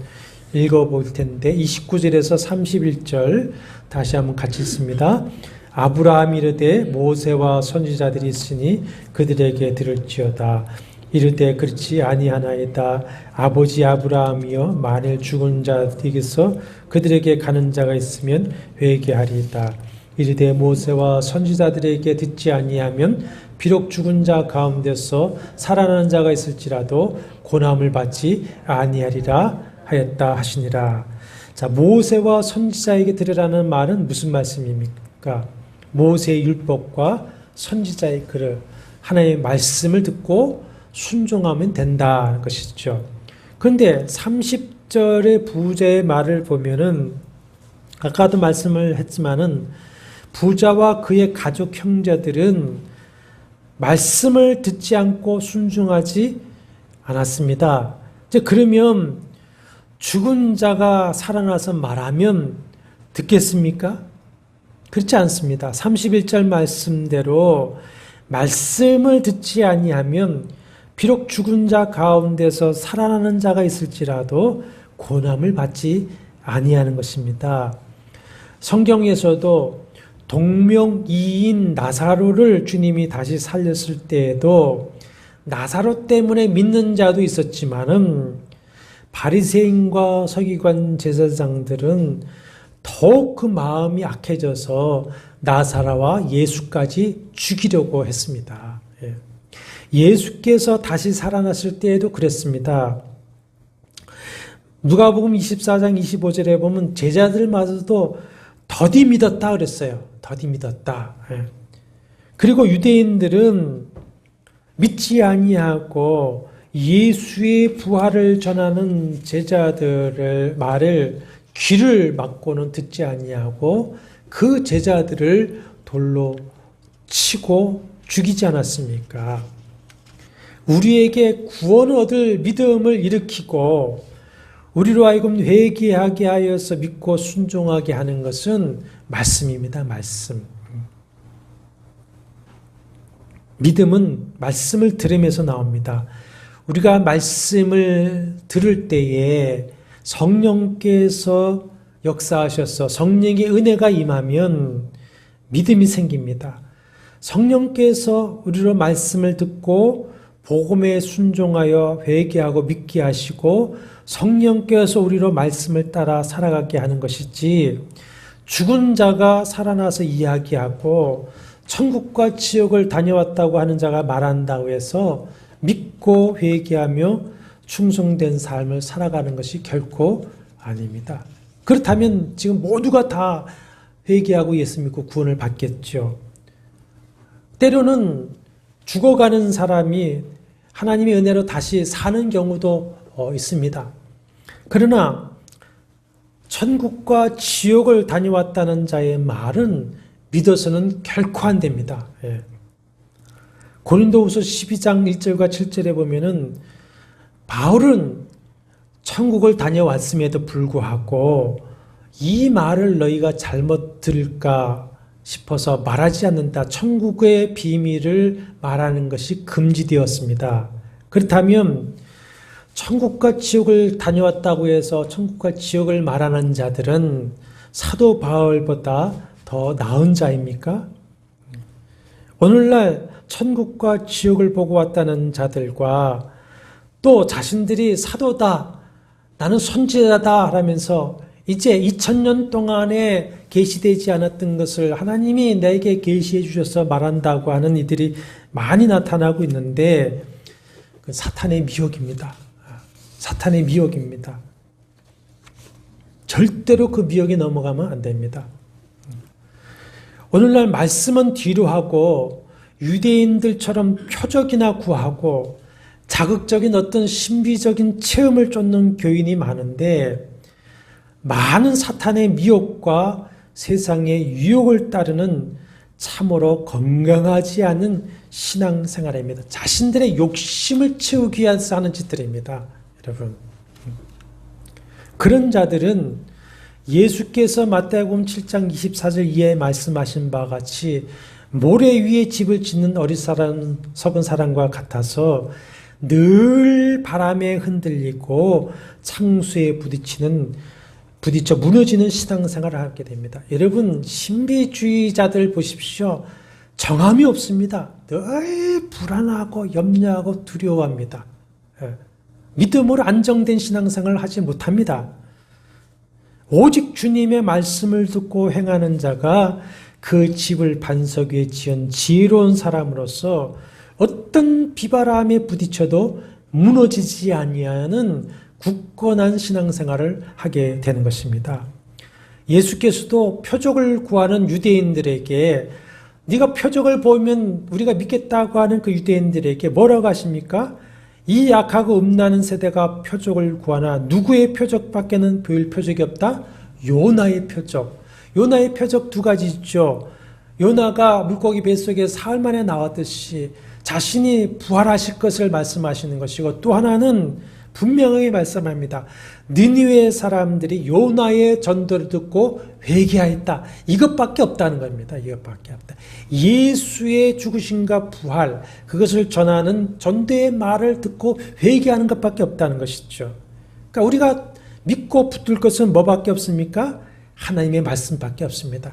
읽어볼 텐데 29절에서 31절 다시 한번 같이 읽습니다. 아브라함이 이르되 모세와 선지자들이 있으니 그들에게 들을지어다. 이르되 그렇지 아니하나이다. 아버지 아브라함이여 만일 죽은 자에게서 그들에게 가는 자가 있으면 회개하리이다. 이르되 모세와 선지자들에게 듣지 아니하면 비록 죽은 자 가운데서 살아나는 자가 있을지라도 고난을 받지 아니하리라 하였다 하시니라. 자, 모세와 선지자에게 들으라는 말은 무슨 말씀입니까? 모세의 율법과 선지자의 글을 하나님의 말씀을 듣고 순종하면 된다는 것이죠. 그런데 30절의 부자의 말을 보면은 아까도 말씀을 했지만은 부자와 그의 가족 형제들은 말씀을 듣지 않고 순종하지 않았습니다. 이제 그러면 죽은 자가 살아나서 말하면 듣겠습니까? 그렇지 않습니다. 31절 말씀대로 말씀을 듣지 아니하면 비록 죽은 자 가운데서 살아나는 자가 있을지라도 고난을 받지 아니하는 것입니다. 성경에서도 동명이인 나사로를 주님이 다시 살렸을 때에도 나사로 때문에 믿는 자도 있었지만은 바리새인과 서기관 제사장들은 더욱 그 마음이 악해져서 나사로와 예수까지 죽이려고 했습니다. 예수께서 다시 살아났을 때에도 그랬습니다. 누가복음 24장 25절에 보면 제자들마저도 더디 믿었다 그랬어요. 더디 믿었다. 그리고 유대인들은 믿지 아니하고 예수의 부활을 전하는 제자들의 말을 귀를 막고는 듣지 아니하고 그 제자들을 돌로 치고 죽이지 않았습니까? 우리에게 구원을 얻을 믿음을 일으키고 우리로 하여금 회개하게 하여서 믿고 순종하게 하는 것은 말씀입니다. 말씀. 믿음은 말씀을 들으면서 나옵니다. 우리가 말씀을 들을 때에 성령께서 역사하셔서 성령의 은혜가 임하면 믿음이 생깁니다. 성령께서 우리로 말씀을 듣고 복음에 순종하여 회개하고 믿게 하시고 성령께서 우리로 말씀을 따라 살아가게 하는 것이지 죽은 자가 살아나서 이야기하고 천국과 지옥을 다녀왔다고 하는 자가 말한다고 해서 믿고 회개하며 충성된 삶을 살아가는 것이 결코 아닙니다. 그렇다면 지금 모두가 다 회개하고 예수 믿고 구원을 받겠죠. 때로는 죽어가는 사람이 하나님의 은혜로 다시 사는 경우도 있습니다. 그러나 천국과 지옥을 다녀왔다는 자의 말은 믿어서는 결코 안 됩니다. 고린도후서 12장 1절과 7절에 보면은 바울은 천국을 다녀왔음에도 불구하고 이 말을 너희가 잘못 들을까 싶어서 말하지 않는다. 천국의 비밀을 말하는 것이 금지되었습니다. 그렇다면 천국과 지옥을 다녀왔다고 해서 천국과 지옥을 말하는 자들은 사도 바울보다 더 나은 자입니까? 오늘날 천국과 지옥을 보고 왔다는 자들과 또 자신들이 사도다, 나는 선지자다 하면서 이제 2000년 동안에 계시되지 않았던 것을 하나님이 내게 계시해 주셔서 말한다고 하는 이들이 많이 나타나고 있는데 그 사탄의 미혹입니다. 사탄의 미혹입니다. 절대로 그 미혹에 넘어가면 안 됩니다. 오늘날 말씀은 뒤로 하고 유대인들처럼 표적이나 구하고 자극적인 어떤 신비적인 체험을 쫓는 교인이 많은데 많은 사탄의 미혹과 세상의 유혹을 따르는 참으로 건강하지 않은 신앙생활입니다. 자신들의 욕심을 채우기 위해서 하는 짓들입니다. 여러분, 그런 자들은 예수께서 마태복음 7장 24절 이하에 말씀하신 바와 같이 모래 위에 집을 짓는 어리석은 사람과 같아서 늘 바람에 흔들리고 창수에 부딪혀 무너지는 신앙생활을 하게 됩니다. 여러분, 신비주의자들 보십시오. 정함이 없습니다. 늘 불안하고 염려하고 두려워합니다. 믿음으로 안정된 신앙생활을 하지 못합니다. 오직 주님의 말씀을 듣고 행하는 자가 그 집을 반석 위에 지은 지혜로운 사람으로서 어떤 비바람에 부딪혀도 무너지지 아니하는 굳건한 신앙생활을 하게 되는 것입니다. 예수께서도 표적을 구하는 유대인들에게 네가 표적을 보면 우리가 믿겠다고 하는 그 유대인들에게 뭐라고 하십니까? 이 약하고 음란한 세대가 표적을 구하나 누구의 표적밖에는 보일 표적이 없다? 요나의 표적. 요나의 표적 두 가지 있죠. 요나가 물고기 뱃속에 사흘 만에 나왔듯이 자신이 부활하실 것을 말씀하시는 것이고, 또 하나는 분명하게 말씀합니다. 니느웨 사람들이 요나의 전도를 듣고 회개하였다. 이것밖에 없다는 겁니다. 이것밖에 없다. 예수의 죽으심과 부활, 그것을 전하는 전도의 말을 듣고 회개하는 것밖에 없다는 것이죠. 그러니까 우리가 믿고 붙들 것은 뭐밖에 없습니까? 하나님의 말씀밖에 없습니다.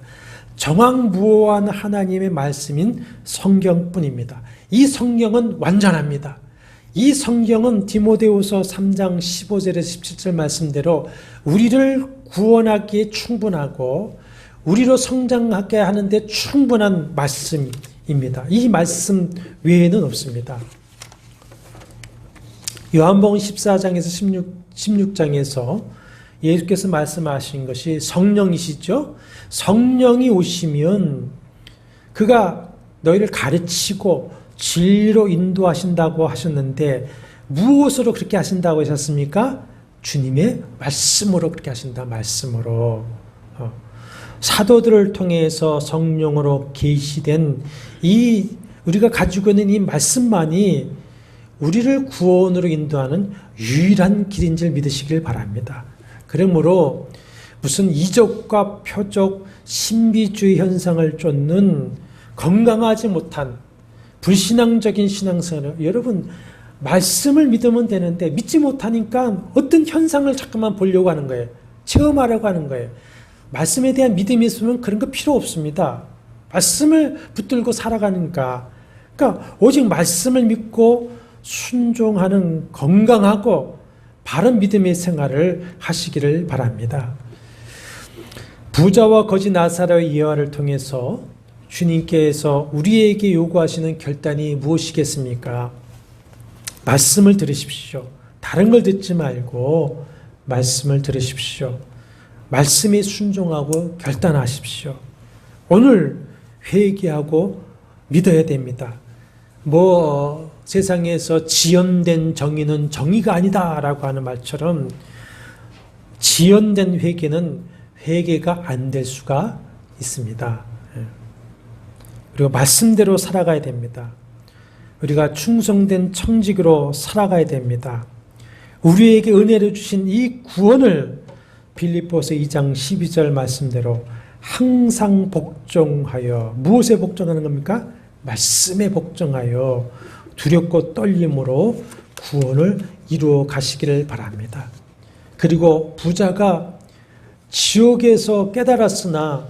정확무오한 하나님의 말씀인 성경뿐입니다. 이 성경은 완전합니다. 이 성경은 디모데후서 3장 15절에서 17절 말씀대로 우리를 구원하기에 충분하고 우리로 성장하게 하는데 충분한 말씀입니다. 이 말씀 외에는 없습니다. 요한복음 14장에서 16장에서 예수께서 말씀하신 것이 성령이시죠. 성령이 오시면 그가 너희를 가르치고 진리로 인도하신다고 하셨는데 무엇으로 그렇게 하신다고 하셨습니까? 주님의 말씀으로 그렇게 하신다. 말씀으로. 사도들을 통해서 성령으로 계시된 이 우리가 가지고 있는 이 말씀만이 우리를 구원으로 인도하는 유일한 길인 줄 믿으시길 바랍니다. 그러므로 무슨 이적과 표적, 신비주의 현상을 쫓는 건강하지 못한 불신앙적인 신앙생활, 여러분 말씀을 믿으면 되는데 믿지 못하니까 어떤 현상을 자꾸만 보려고 하는 거예요. 체험하려고 하는 거예요. 말씀에 대한 믿음이 있으면 그런 거 필요 없습니다. 말씀을 붙들고 살아가니까. 그러니까 오직 말씀을 믿고 순종하는 건강하고 바른 믿음의 생활을 하시기를 바랍니다. 부자와 거지 나사로의 예화를 통해서 주님께서 우리에게 요구하시는 결단이 무엇이겠습니까? 말씀을 들으십시오. 다른 걸 듣지 말고 말씀을 들으십시오. 말씀에 순종하고 결단하십시오. 오늘 회개하고 믿어야 됩니다. 세상에서 지연된 정의는 정의가 아니다라고 하는 말처럼 지연된 회개는 회개가 안 될 수가 있습니다. 그리고 말씀대로 살아가야 됩니다. 우리가 충성된 청직으로 살아가야 됩니다. 우리에게 은혜를 주신 이 구원을 빌립보서 2장 12절 말씀대로 항상 복종하여, 무엇에 복종하는 겁니까? 말씀에 복종하여 두렵고 떨림으로 구원을 이루어 가시기를 바랍니다. 그리고 부자가 지옥에서 깨달았으나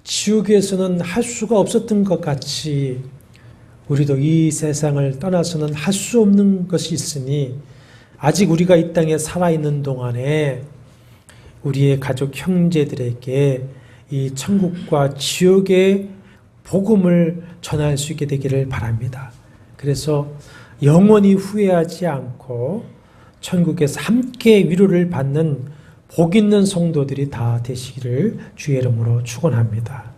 지옥에서는 할 수가 없었던 것 같이 우리도 이 세상을 떠나서는 할 수 없는 것이 있으니 아직 우리가 이 땅에 살아있는 동안에 우리의 가족 형제들에게 이 천국과 지옥의 복음을 전할 수 있게 되기를 바랍니다. 그래서 영원히 후회하지 않고 천국에서 함께 위로를 받는 복 있는 성도들이 다 되시기를 주의 이름으로 축원합니다.